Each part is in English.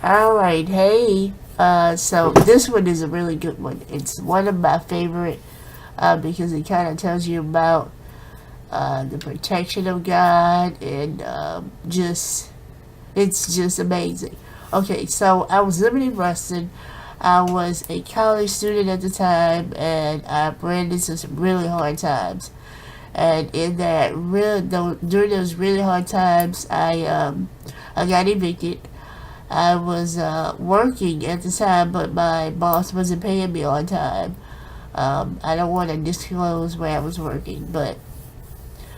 Alright, hey. So this one is a really good one. It's one of my favorite because it kind of tells you about the protection of God and it's just amazing. Okay, so I was living in Ruston. I was a college student at the time and I ran into some really hard times. And in that during those really hard times, I got evicted. I was working at the time, but my boss wasn't paying me on time. I don't want to disclose where I was working, but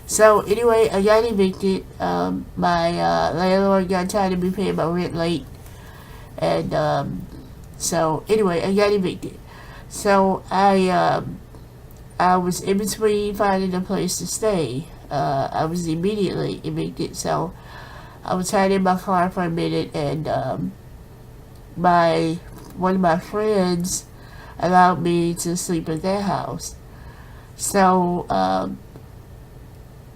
so anyway, I got evicted. My landlord got tired of me paying my rent late, and so anyway, I got evicted. So I was in between finding a place to stay. I was immediately evicted, so I was hiding in my car for a minute, and my one of my friends allowed me to sleep at their house. So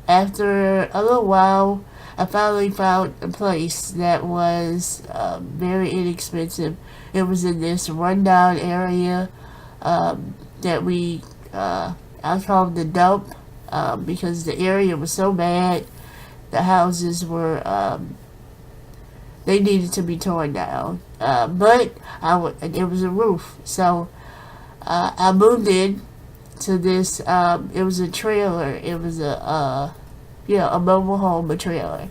after a little while, I finally found a place that was very inexpensive. It was in this rundown area that I called the dump because the area was so bad. The houses were they needed to be torn down, but there was a roof, so I moved in to this. It was a trailer. It was a mobile home, a trailer,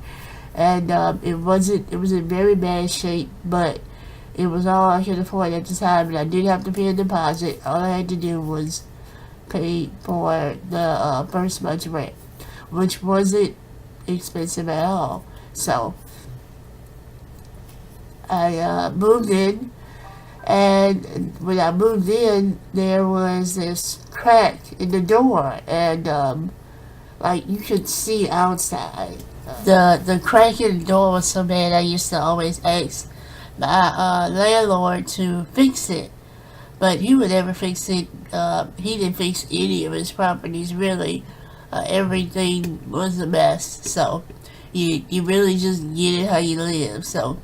and it wasn't. It was in very bad shape, but it was all I could afford at the time, and I didn't have to pay a deposit. All I had to do was pay for the first month's rent, which wasn't expensive at all. So I moved in, and when I moved in, there was this crack in the door, and like you could see outside. The crack in the door was so bad. I used to always ask my landlord to fix it, but he would never fix it. He didn't fix any of his properties really. Everything was a mess. So you really just get it how you live. So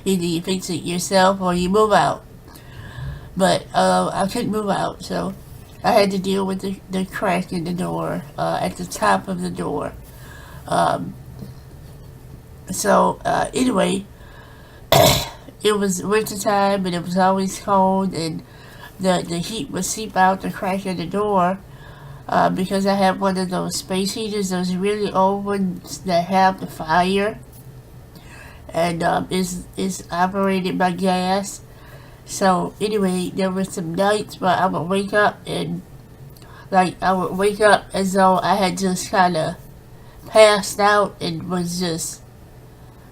either you fix it yourself or you move out. But I couldn't move out, so I had to deal with the crack in the door at the top of the door. Um, anyway, it was winter time and it was always cold, and the heat would seep out the crack in the door. Because I have one of those space heaters, those really old ones that have the fire, and is operated by gas. So anyway, there were some nights where I would wake up and I would wake up as though I had just kind of passed out and was just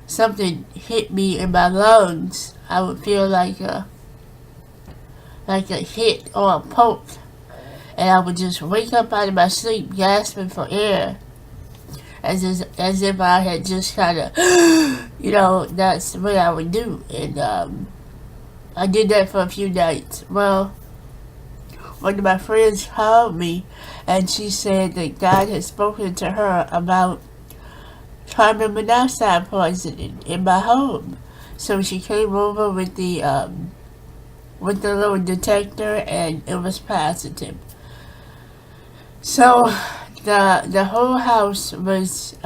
something hit me in my lungs. I would feel like a hit or a poke, and I would just wake up out of my sleep gasping for air, as if I had just kind of, that's what I would do. And I did that for a few nights. Well, one of my friends called me, and she said that God had spoken to her about carbon monoxide poisoning in my home. So she came over with the little detector, and it was positive. So the whole house was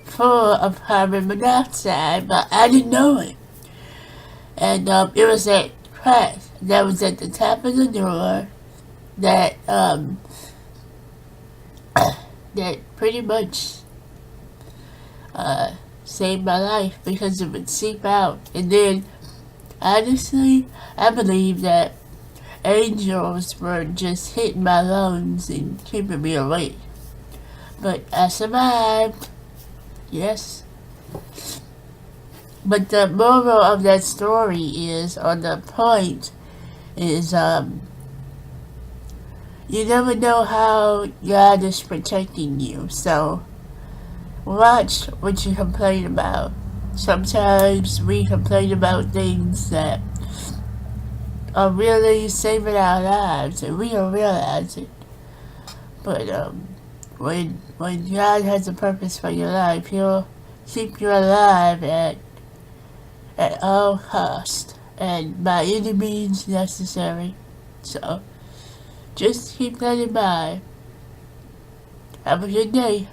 full of carbon monoxide, but I didn't know it. And it was that crack that was at the top of the door that that pretty much saved my life, because it would seep out. And then, honestly, I believe that angels were just hitting my lungs and keeping me awake. But I survived. Yes. But the moral of that story is, or the point is, you never know how God is protecting you. So watch what you complain about. Sometimes we complain about things that are really saving our lives, and we don't realize it. But when God has a purpose for your life, He'll keep you alive at all costs and by any means necessary. So just keep that in mind. Have a good day.